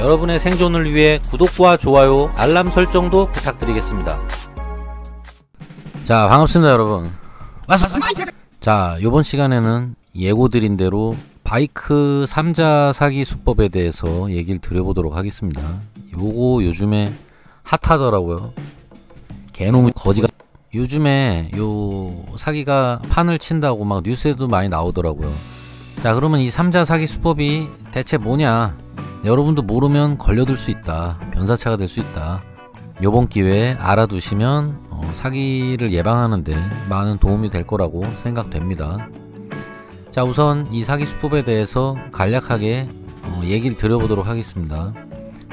여러분의 생존을 위해 구독과 좋아요, 알람 설정도 부탁드리겠습니다. 자, 반갑습니다 여러분. 자, 요번 시간에는 예고드린 대로 바이크 3자 사기 수법에 대해서 얘기를 드려보도록 하겠습니다. 요거 요즘에 핫하더라고요. 개놈의 거지가 요즘에 요 사기가 판을 친다고 막 뉴스에도 많이 나오더라고요. 자, 그러면 이 3자 사기 수법이 대체 뭐냐? 여러분도 모르면 걸려들 수 있다. 변사차가 될 수 있다. 요번 기회에 알아두시면 사기를 예방하는데 많은 도움이 될 거라고 생각됩니다. 자, 우선 이 사기 수법에 대해서 간략하게 얘기를 드려보도록 하겠습니다.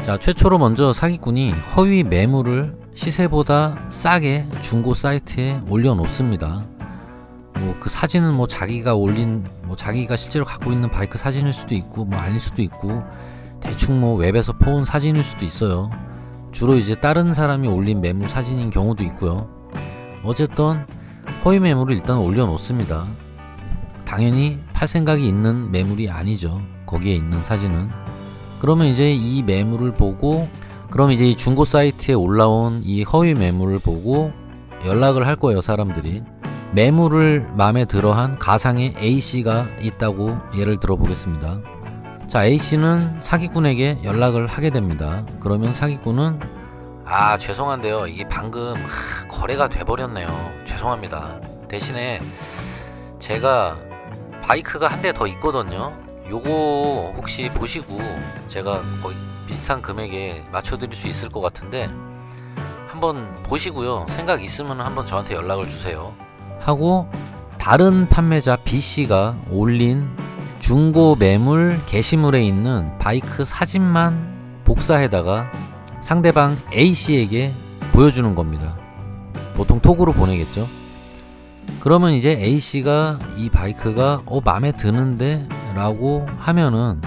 자, 최초로 먼저 사기꾼이 허위 매물을 시세보다 싸게 중고 사이트에 올려놓습니다. 그 사진은 자기가 올린 자기가 실제로 갖고 있는 바이크 사진일 수도 있고 아닐 수도 있고 대충 웹에서 퍼온 사진일 수도 있어요. 주로 이제 다른 사람이 올린 매물 사진인 경우도 있고요. 어쨌든 허위 매물을 일단 올려놓습니다. 당연히 팔 생각이 있는 매물이 아니죠. 거기에 있는 사진은. 그러면 이제 이 매물을 보고 이제 이 중고 사이트에 올라온 이 허위 매물을 보고 연락을 할 거예요. 사람들이. 매물을 마음에 들어한 가상의 A씨가 있다고 예를 들어 보겠습니다. 자, A씨는 사기꾼에게 연락을 하게 됩니다. 그러면 사기꾼은 죄송한데요, 이게 방금 거래가 돼버렸네요. 죄송합니다. 대신에 제가 바이크가 한 대 더 있거든요. 요거 혹시 보시고 제가 거의 비슷한 금액에 맞춰드릴 수 있을 것 같은데 한번 보시고요, 생각 있으면 한번 저한테 연락을 주세요 하고 다른 판매자 B씨가 올린 중고 매물 게시물에 있는 바이크 사진만 복사해다가 상대방 A씨에게 보여주는 겁니다. 보통 톡으로 보내겠죠. 그러면 이제 A씨가 이 바이크가 마음에 드는데 라고 하면은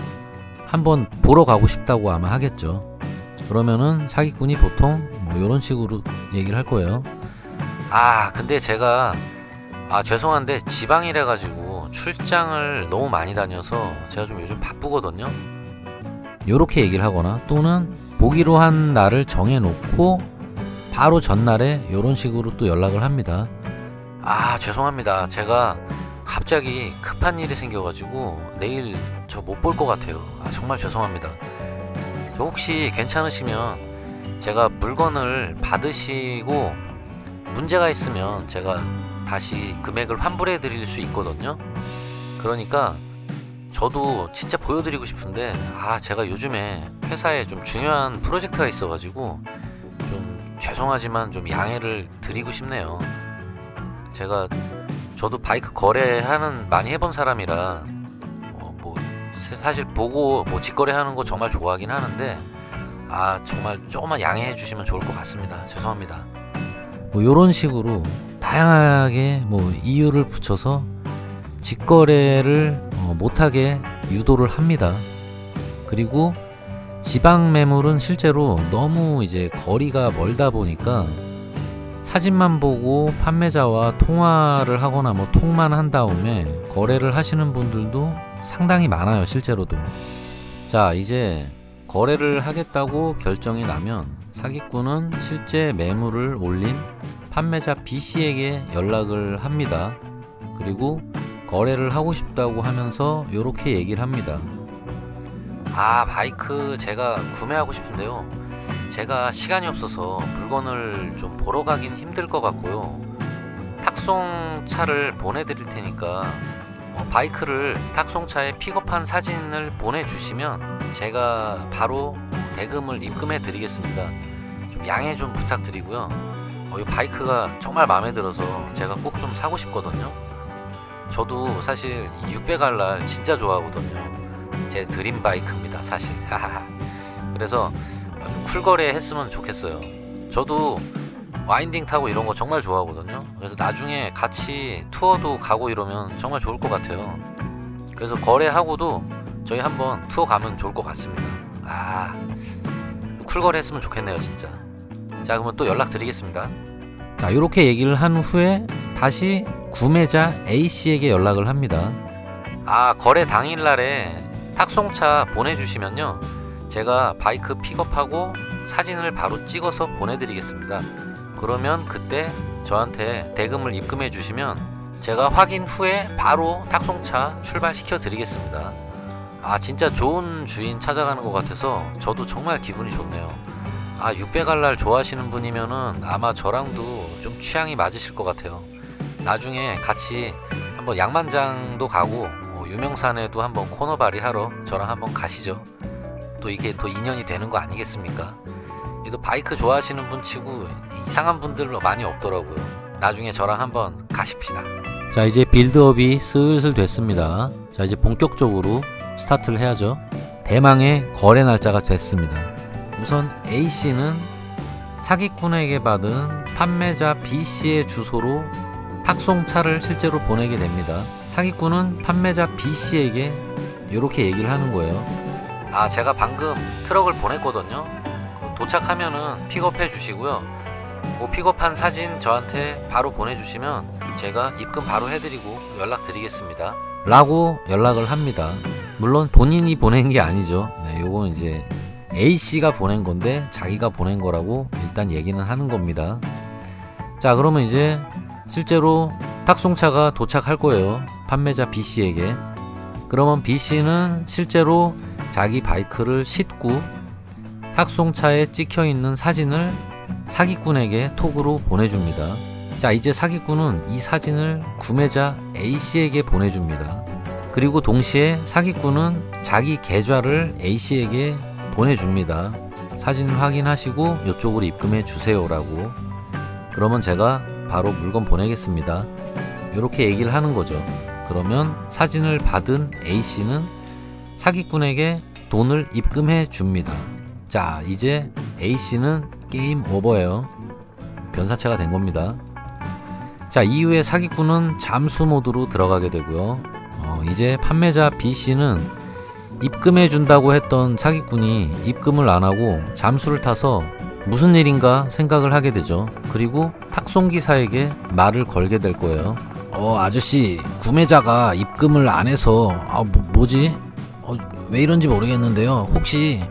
한번 보러 가고 싶다고 아마 하겠죠. 그러면은 사기꾼이 보통 이런 식으로 얘기를 할 거예요. 근데 제가 죄송한데 지방이라 가지고 출장을 너무 많이 다녀서 제가 좀 요즘 바쁘거든요. 요렇게 얘기를 하거나 또는 보기로 한 날을 정해놓고 바로 전날에 요런 식으로 또 연락을 합니다. 죄송합니다. 제가 갑자기 급한 일이 생겨가지고 내일 저 못 볼 것 같아요. 정말 죄송합니다. 혹시 괜찮으시면 제가 물건을 받으시고 문제가 있으면 제가 다시 금액을 환불해 드릴 수 있거든요. 그러니까 저도 진짜 보여드리고 싶은데 제가 요즘에 회사에 좀 중요한 프로젝트가 있어가지고 좀 죄송하지만 좀 양해를 드리고 싶네요. 저도 바이크 거래하는 많이 해본 사람이라 사실 보고 직거래하는 거 정말 좋아하긴 하는데 정말 조금만 양해해 주시면 좋을 것 같습니다. 죄송합니다. 요런 식으로 다양하게 이유를 붙여서 직거래를 못하게 유도를 합니다. 그리고 지방 매물은 실제로 너무 이제 거리가 멀다 보니까 사진만 보고 판매자와 통화를 하거나 통만 한 다음에 거래를 하시는 분들도 상당히 많아요. 실제로도. 자, 이제 거래를 하겠다고 결정이 나면 사기꾼은 실제 매물을 올린 판매자 B씨에게 연락을 합니다. 그리고 거래를 하고 싶다고 하면서 요렇게 얘기를 합니다. 바이크 제가 구매하고 싶은데요, 제가 시간이 없어서 물건을 좀 보러 가긴 힘들 것 같고요, 탁송차를 보내드릴 테니까 바이크를 탁송차에 픽업한 사진을 보내주시면 제가 바로 대금을 입금해 드리겠습니다. 좀 양해 좀 부탁드리고요. 이 바이크가 정말 마음에 들어서 제가 꼭 좀 사고 싶거든요. 저도 사실 600R 진짜 좋아하거든요. 제 드림 바이크입니다 사실. 그래서 쿨거래 했으면 좋겠어요. 저도 와인딩 타고 이런 거 정말 좋아하거든요. 그래서 나중에 같이 투어도 가고 이러면 정말 좋을 것 같아요. 그래서 거래하고도 저희 한번 투어 가면 좋을 것 같습니다. 쿨거래 했으면 좋겠네요 진짜. 자, 그러면 또 연락 드리겠습니다. 자, 요렇게 얘기를 한 후에 다시 구매자 A씨에게 연락을 합니다. 거래 당일날에 탁송차 보내주시면요, 제가 바이크 픽업하고 사진을 바로 찍어서 보내드리겠습니다. 그러면 그때 저한테 대금을 입금해 주시면 제가 확인 후에 바로 탁송차 출발시켜 드리겠습니다. 아, 진짜 좋은 주인 찾아가는 것 같아서 저도 정말 기분이 좋네요. 아, 600알랄 좋아하시는 분이면은 아마 저랑도 좀 취향이 맞으실 것 같아요. 나중에 같이 한번 양만장도 가고 유명산에도 한번 코너발이 하러 저랑 한번 가시죠. 또 이게 또 인연이 되는 거 아니겠습니까? 또 바이크 좋아하시는 분 치고 이상한 분들 많이 없더라고요. 나중에 저랑 한번 가십시다. 자, 이제 빌드업이 슬슬 됐습니다. 자, 이제 본격적으로 스타트를 해야죠. 대망의 거래 날짜가 됐습니다. 우선 A씨는 사기꾼에게 받은 판매자 B씨의 주소로 탁송차를 실제로 보내게 됩니다. 사기꾼은 판매자 B씨에게 이렇게 얘기를 하는 거예요. 아, 제가 방금 트럭을 보냈거든요. 도착하면은 픽업해 주시고요. 그 픽업한 사진 저한테 바로 보내주시면 제가 입금 바로 해드리고 연락드리겠습니다. 라고 연락을 합니다. 물론 본인이 보낸 게 아니죠. 네, 요건 이제 A씨가 보낸 건데 자기가 보낸 거라고 일단 얘기는 하는 겁니다. 자, 그러면 이제 실제로 탁송차가 도착할 거예요. 판매자 B씨에게. 그러면 B씨는 실제로 자기 바이크를 싣고 탁송차에 찍혀있는 사진을 사기꾼에게 톡으로 보내줍니다. 자, 이제 사기꾼은 이 사진을 구매자 A씨에게 보내줍니다. 그리고 동시에 사기꾼은 자기 계좌를 A씨에게 보내줍니다. 사진을 확인하시고 이쪽으로 입금해 주세요 라고. 그러면 제가 바로 물건 보내겠습니다. 이렇게 얘기를 하는 거죠. 그러면 사진을 받은 A씨는 사기꾼에게 돈을 입금해 줍니다. 자, 이제 A씨는 게임 오버예요. 변사체가 된 겁니다. 자, 이후에 사기꾼은 잠수 모드로 들어가게 되고요. 이제 판매자 B씨는 입금해 준다고 했던 사기꾼이 입금을 안 하고 잠수를 타서 무슨 일인가 생각을 하게 되죠. 그리고 탁송기사에게 말을 걸게 될 거예요. 아저씨, 구매자가 입금을 안 해서 뭐지? 왜 이런지 모르겠는데요. 혹시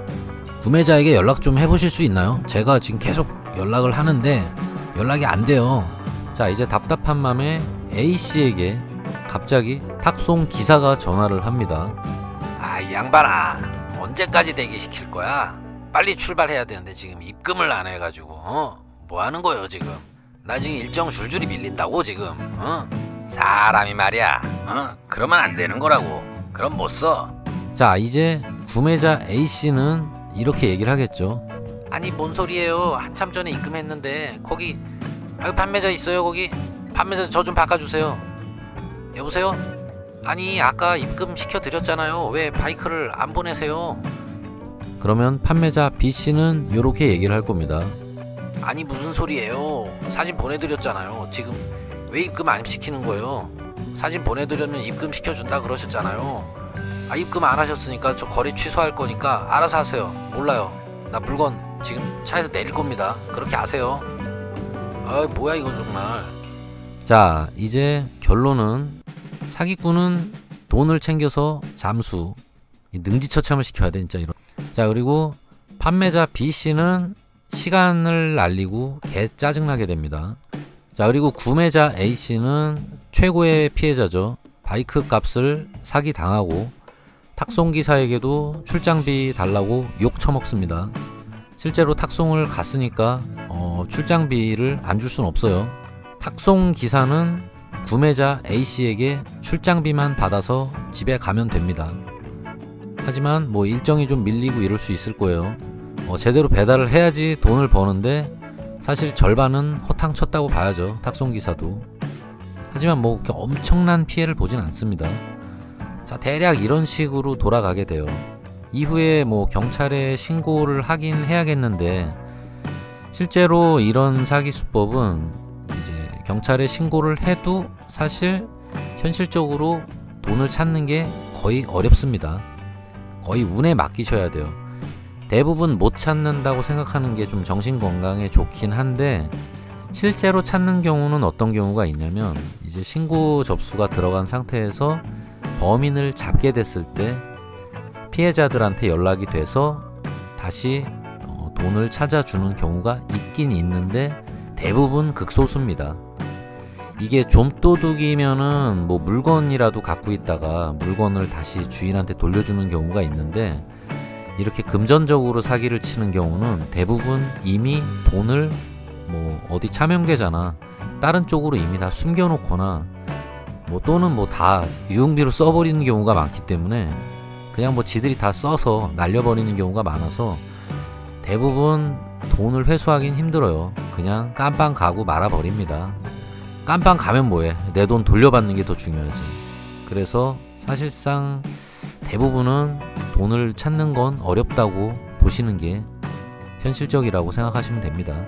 구매자에게 연락 좀 해보실 수 있나요? 제가 지금 계속 연락을 하는데 연락이 안 돼요. 자, 이제 답답한 맘에 A씨에게 갑자기 탁송 기사가 전화를 합니다. 아, 이 양반아, 언제까지 대기시킬 거야? 빨리 출발해야 되는데 지금 입금을 안 해가지고 뭐 하는 거요 지금? 나 지금 일정 줄줄이 밀린다고 지금. 사람이 말이야, 그러면 안 되는 거라고. 그럼 못 써. 자, 이제 구매자 A씨는 이렇게 얘기를 하겠죠. 아니, 뭔 소리예요? 한참 전에 입금했는데 거기 판매자 있어요. 거기 판매자 저 좀 바꿔주세요. 여보세요? 아니, 아까 입금 시켜드렸잖아요. 왜 바이크를 안 보내세요? 그러면 판매자 B씨는 이렇게 얘기를 할 겁니다. 아니, 무슨 소리예요? 사진 보내드렸잖아요. 지금 왜 입금 안 시키는 거예요? 사진 보내드렸면 입금 시켜준다 그러셨잖아요. 아, 입금 안 하셨으니까 저 거래 취소할 거니까 알아서 하세요. 몰라요. 나 물건 지금 차에서 내릴 겁니다. 그렇게 아세요. 아, 뭐야 이거 정말. 자, 이제 결론은 사기꾼은 돈을 챙겨서 잠수, 능지처참을 시켜야 돼 진짜 이런. 자, 그리고 판매자 B씨는 시간을 날리고 개 짜증나게 됩니다. 자, 그리고 구매자 A씨는 최고의 피해자죠. 바이크 값을 사기당하고 탁송기사에게도 출장비 달라고 욕 처먹습니다. 실제로 탁송을 갔으니까 출장비를 안 줄 순 없어요. 탁송기사는 구매자 A씨에게 출장비만 받아서 집에 가면 됩니다. 하지만 뭐 일정이 좀 밀리고 이럴 수 있을 거예요. 제대로 배달을 해야지 돈을 버는데 사실 절반은 허탕쳤다고 봐야죠. 탁송기사도. 하지만 뭐 엄청난 피해를 보진 않습니다. 자, 대략 이런 식으로 돌아가게 돼요. 이후에 뭐 경찰에 신고를 하긴 해야겠는데 실제로 이런 사기 수법은 이제 경찰에 신고를 해도 사실 현실적으로 돈을 찾는 게 거의 어렵습니다. 거의 운에 맡기셔야 돼요. 대부분 못 찾는다고 생각하는 게 좀 정신건강에 좋긴 한데 실제로 찾는 경우는 어떤 경우가 있냐면 이제 신고 접수가 들어간 상태에서 범인을 잡게 됐을 때 피해자들한테 연락이 돼서 다시 돈을 찾아주는 경우가 있긴 있는데 대부분 극소수입니다. 이게 좀도둑이면은 뭐 물건이라도 갖고 있다가 물건을 다시 주인한테 돌려주는 경우가 있는데, 이렇게 금전적으로 사기를 치는 경우는 대부분 이미 돈을 뭐 어디 차명계좌나 다른 쪽으로 이미 다 숨겨놓거나 뭐 또는 뭐 다 유흥비로 써버리는 경우가 많기 때문에 그냥 뭐 지들이 다 써서 날려버리는 경우가 많아서 대부분 돈을 회수하긴 힘들어요. 그냥 깜빵 가고 말아버립니다. 깜빵 가면 뭐해? 내 돈 돌려받는 게 더 중요하지. 그래서 사실상 대부분은 돈을 찾는 건 어렵다고 보시는 게 현실적이라고 생각하시면 됩니다.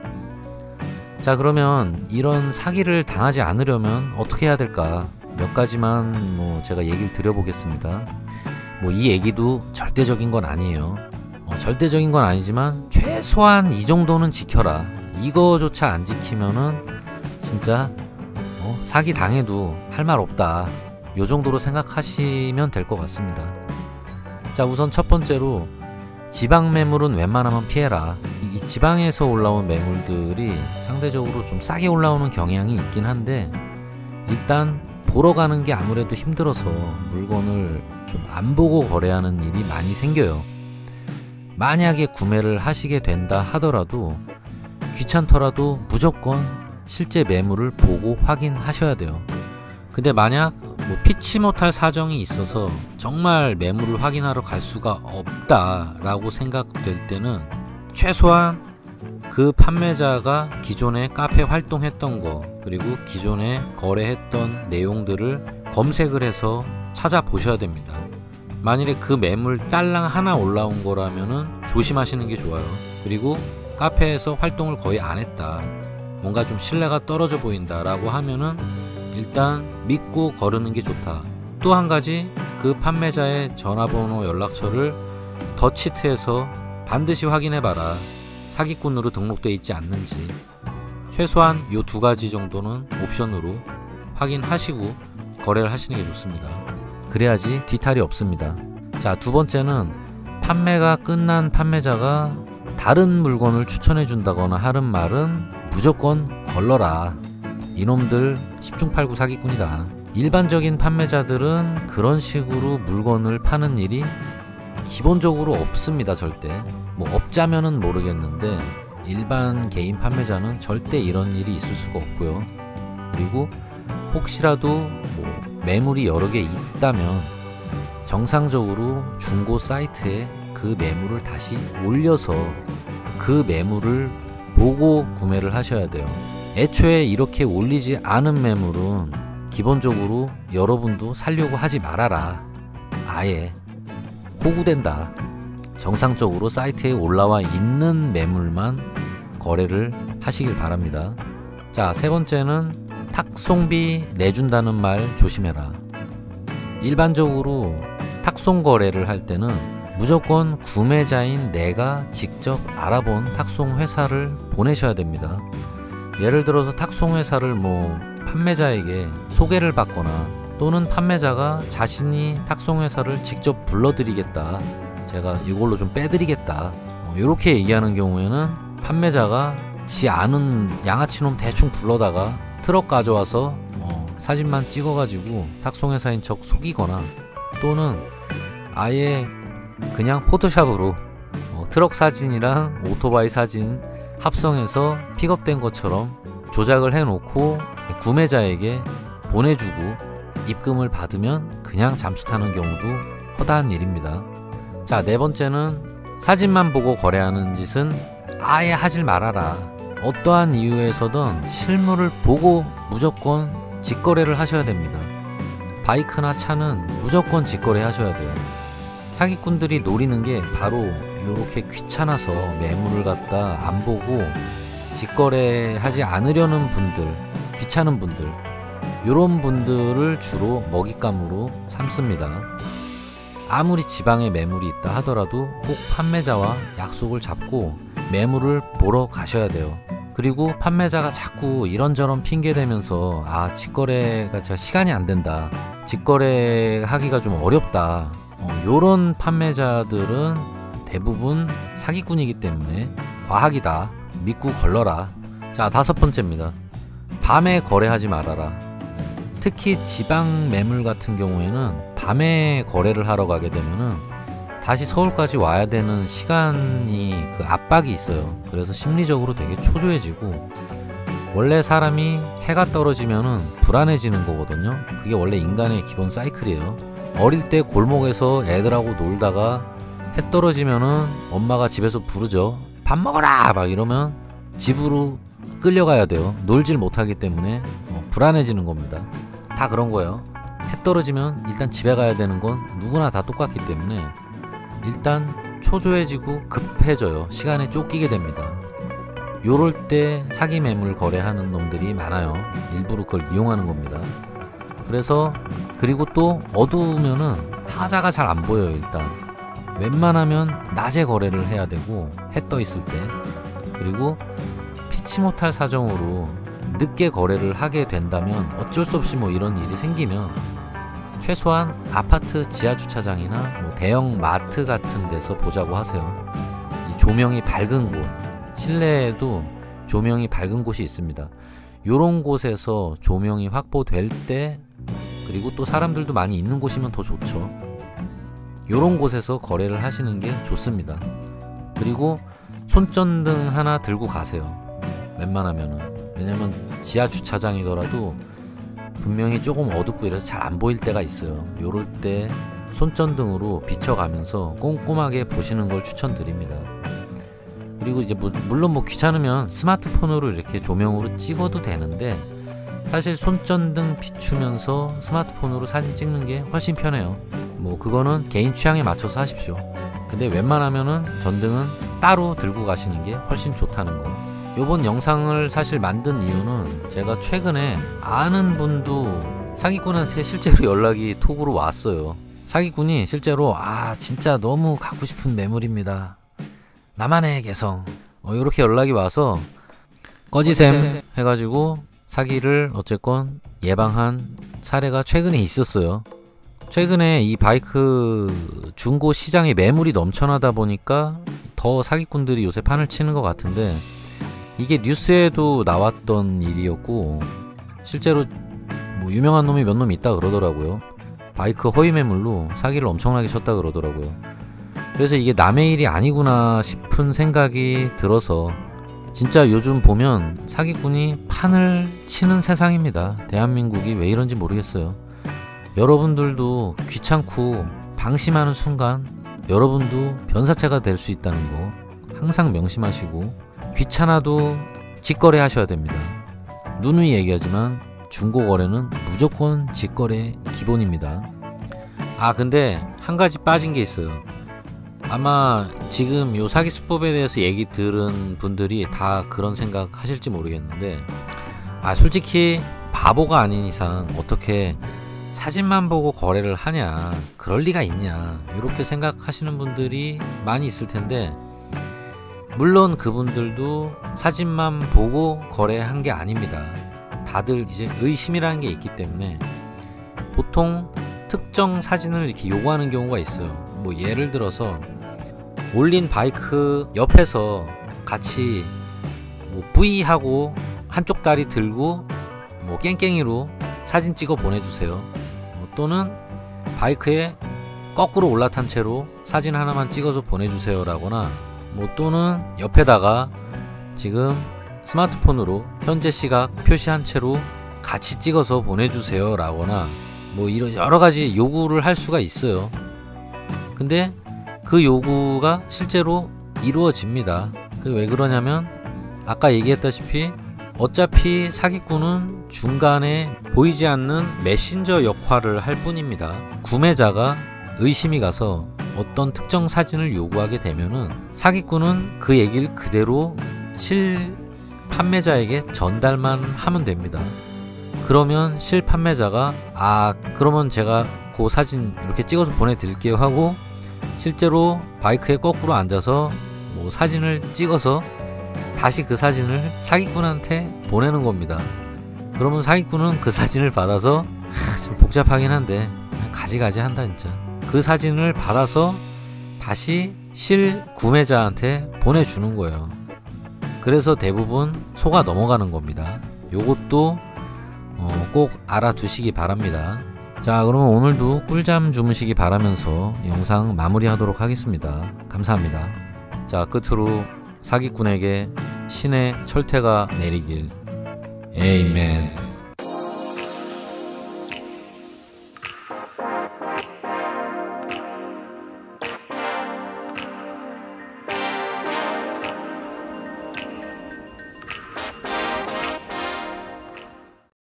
자, 그러면 이런 사기를 당하지 않으려면 어떻게 해야 될까? 몇 가지만 뭐 제가 얘기를 드려보겠습니다. 뭐 이 얘기도 절대적인 건 아니에요. 절대적인 건 아니지만 최소한 이 정도는 지켜라. 이거조차 안 지키면은 진짜 사기 당해도 할 말 없다. 요 정도로 생각하시면 될 것 같습니다. 자, 우선 첫 번째로 지방 매물은 웬만하면 피해라. 이 지방에서 올라온 매물들이 상대적으로 좀 싸게 올라오는 경향이 있긴 한데, 일단 보러 가는 게 아무래도 힘들어서 물건을 좀 안 보고 거래하는 일이 많이 생겨요. 만약에 구매를 하시게 된다 하더라도 귀찮더라도 무조건 실제 매물을 보고 확인하셔야 돼요. 근데 만약 뭐 피치 못할 사정이 있어서 정말 매물을 확인하러 갈 수가 없다라고 생각될 때는 최소한 그 판매자가 기존에 카페 활동했던 거, 그리고 기존에 거래했던 내용들을 검색을 해서 찾아보셔야 됩니다. 만일에 그 매물 딸랑 하나 올라온 거라면은 조심하시는 게 좋아요. 그리고 카페에서 활동을 거의 안 했다, 뭔가 좀 신뢰가 떨어져 보인다 라고 하면은 일단 믿고 거르는 게 좋다. 또 한 가지, 그 판매자의 전화번호, 연락처를 더 치트해서 반드시 확인해 봐라. 사기꾼으로 등록되어 있지 않는지. 최소한 요 두 가지 정도는 옵션으로 확인하시고 거래를 하시는 게 좋습니다. 그래야지 뒤탈이 없습니다. 자, 두 번째는 판매가 끝난 판매자가 다른 물건을 추천해 준다거나 하는 말은 무조건 걸러라. 이놈들 10중 8구 사기꾼이다. 일반적인 판매자들은 그런 식으로 물건을 파는 일이 기본적으로 없습니다. 절대. 뭐 없자면은 모르겠는데 일반 개인 판매자는 절대 이런 일이 있을 수가 없고요. 그리고 혹시라도 뭐 매물이 여러 개 있다면 정상적으로 중고 사이트에 그 매물을 다시 올려서 그 매물을 보고 구매를 하셔야 돼요. 애초에 이렇게 올리지 않은 매물은 기본적으로 여러분도 살려고 하지 말아라. 아예 호구된다. 정상적으로 사이트에 올라와 있는 매물만 거래를 하시길 바랍니다. 자, 세 번째는 탁송비 내준다는 말 조심해라. 일반적으로 탁송 거래를 할 때는 무조건 구매자인 내가 직접 알아본 탁송 회사를 보내셔야 됩니다. 예를 들어서 탁송 회사를 뭐 판매자에게 소개를 받거나 또는 판매자가 자신이 탁송 회사를 직접 불러드리겠다, 제가 이걸로 좀 빼드리겠다, 이렇게 얘기하는 경우에는 판매자가 지 아는 양아치놈 대충 불러다가 트럭 가져와서 사진만 찍어가지고 탁송회사인 척 속이거나, 또는 아예 그냥 포토샵으로 트럭 사진이랑 오토바이 사진 합성해서 픽업된 것처럼 조작을 해놓고 구매자에게 보내주고 입금을 받으면 그냥 잠수 타는 경우도 허다한 일입니다. 자, 네 번째는 사진만 보고 거래하는 짓은 아예 하질 말아라. 어떠한 이유에서든 실물을 보고 무조건 직거래를 하셔야 됩니다. 바이크나 차는 무조건 직거래 하셔야 돼요. 사기꾼들이 노리는 게 바로 이렇게 귀찮아서 매물을 갖다 안 보고 직거래 하지 않으려는 분들, 귀찮은 분들, 이런 분들을 주로 먹잇감으로 삼습니다. 아무리 지방에 매물이 있다 하더라도 꼭 판매자와 약속을 잡고 매물을 보러 가셔야 돼요. 그리고 판매자가 자꾸 이런저런 핑계 대면서 직거래가 제가 시간이 안 된다, 직거래 하기가 좀 어렵다, 요런 판매자들은 대부분 사기꾼이기 때문에 과학이다. 믿고 걸러라. 자, 5번째입니다. 밤에 거래하지 말아라. 특히 지방 매물 같은 경우에는 밤에 거래를 하러 가게 되면은 다시 서울까지 와야 되는 시간이 그 압박이 있어요. 그래서 심리적으로 되게 초조해지고, 원래 사람이 해가 떨어지면은 불안해지는 거거든요. 그게 원래 인간의 기본 사이클이에요. 어릴 때 골목에서 애들하고 놀다가 해 떨어지면은 엄마가 집에서 부르죠. 밥 먹어라! 막 이러면 집으로 끌려가야 돼요. 놀질 못하기 때문에 불안해지는 겁니다. 다 그런 거예요. 해 떨어지면 일단 집에 가야 되는 건 누구나 다 똑같기 때문에 일단 초조해지고 급해져요. 시간에 쫓기게 됩니다. 요럴 때 사기 매물 거래하는 놈들이 많아요. 일부러 그걸 이용하는 겁니다. 그래서 그리고 또 어두우면은 하자가 잘 안 보여요. 일단 웬만하면 낮에 거래를 해야 되고, 해 떠 있을 때. 그리고 피치 못할 사정으로 늦게 거래를 하게 된다면, 어쩔 수 없이 뭐 이런 일이 생기면 최소한 아파트 지하주차장이나 뭐 대형 마트 같은 데서 보자고 하세요. 이 조명이 밝은 곳, 실내에도 조명이 밝은 곳이 있습니다. 요런 곳에서 조명이 확보될 때, 그리고 또 사람들도 많이 있는 곳이면 더 좋죠. 요런 곳에서 거래를 하시는 게 좋습니다. 그리고 손전등 하나 들고 가세요. 웬만하면은. 왜냐면 지하 주차장이더라도 분명히 조금 어둡고 이래서 잘 안 보일 때가 있어요. 요럴 때 손전등으로 비춰가면서 꼼꼼하게 보시는 걸 추천드립니다. 그리고 이제 물론 뭐 귀찮으면 스마트폰으로 이렇게 조명으로 찍어도 되는데, 사실 손전등 비추면서 스마트폰으로 사진 찍는 게 훨씬 편해요. 뭐 그거는 개인 취향에 맞춰서 하십시오. 근데 웬만하면은 전등은 따로 들고 가시는 게 훨씬 좋다는 거. 요번 영상을 사실 만든 이유는, 제가 최근에 아는 분도 사기꾼한테 실제로 연락이 톡으로 왔어요. 사기꾼이 실제로 진짜 너무 갖고 싶은 매물입니다. 나만의 개성. 요렇게 연락이 와서 꺼지셈 해가지고 사기를 어쨌건 예방한 사례가 최근에 있었어요. 최근에 이 바이크 중고 시장에 매물이 넘쳐나다 보니까 더 사기꾼들이 요새 판을 치는 것 같은데, 이게 뉴스에도 나왔던 일이었고, 실제로 뭐 유명한 놈이 몇 놈 있다 그러더라고요. 바이크 허위 매물로 사기를 엄청나게 쳤다 그러더라고요. 그래서 이게 남의 일이 아니구나 싶은 생각이 들어서, 진짜 요즘 보면 사기꾼이 판을 치는 세상입니다. 대한민국이 왜 이런지 모르겠어요. 여러분들도 귀찮고 방심하는 순간 여러분도 변사체가 될 수 있다는 거 항상 명심하시고, 귀찮아도 직거래 하셔야 됩니다. 누누이 얘기하지만 중고거래는 무조건 직거래 기본입니다. 근데 한 가지 빠진 게 있어요. 아마 지금 요 사기 수법에 대해서 얘기 들은 분들이 다 그런 생각 하실지 모르겠는데, 솔직히 바보가 아닌 이상 어떻게 사진만 보고 거래를 하냐, 그럴 리가 있냐, 이렇게 생각하시는 분들이 많이 있을 텐데, 물론 그분들도 사진만 보고 거래한 게 아닙니다. 다들 이제 의심이라는 게 있기 때문에 보통 특정 사진을 이렇게 요구하는 경우가 있어요. 뭐 예를 들어서 올린 바이크 옆에서 같이 뭐 V하고 한쪽 다리 들고 뭐 깽깽이로 사진 찍어 보내주세요. 또는 바이크에 거꾸로 올라탄 채로 사진 하나만 찍어서 보내주세요 라거나, 뭐 또는 옆에다가 지금 스마트폰으로 현재 시각 표시한 채로 같이 찍어서 보내주세요 라거나, 뭐 이런 여러가지 요구를 할 수가 있어요. 근데 그 요구가 실제로 이루어집니다. 왜 그러냐면, 아까 얘기했다시피 어차피 사기꾼은 중간에 보이지 않는 메신저 역할을 할 뿐입니다. 구매자가 의심이 가서 어떤 특정 사진을 요구하게 되면은 사기꾼은 그 얘기를 그대로 실 판매자에게 전달만 하면 됩니다. 그러면 실 판매자가 그러면 제가 그 사진 이렇게 찍어서 보내드릴게요 하고, 실제로 바이크에 거꾸로 앉아서 뭐 사진을 찍어서 다시 그 사진을 사기꾼한테 보내는 겁니다. 그러면 사기꾼은 그 사진을 받아서 좀 복잡하긴 한데 가지가지 한다 진짜. 그 사진을 받아서 다시 실 구매자한테 보내주는 거예요. 그래서 대부분 속아 넘어가는 겁니다. 요것도 꼭 알아두시기 바랍니다. 자, 그러면 오늘도 꿀잠 주무시기 바라면서 영상 마무리하도록 하겠습니다. 감사합니다. 자, 끝으로 사기꾼에게 신의 철퇴가 내리길. 에이멘.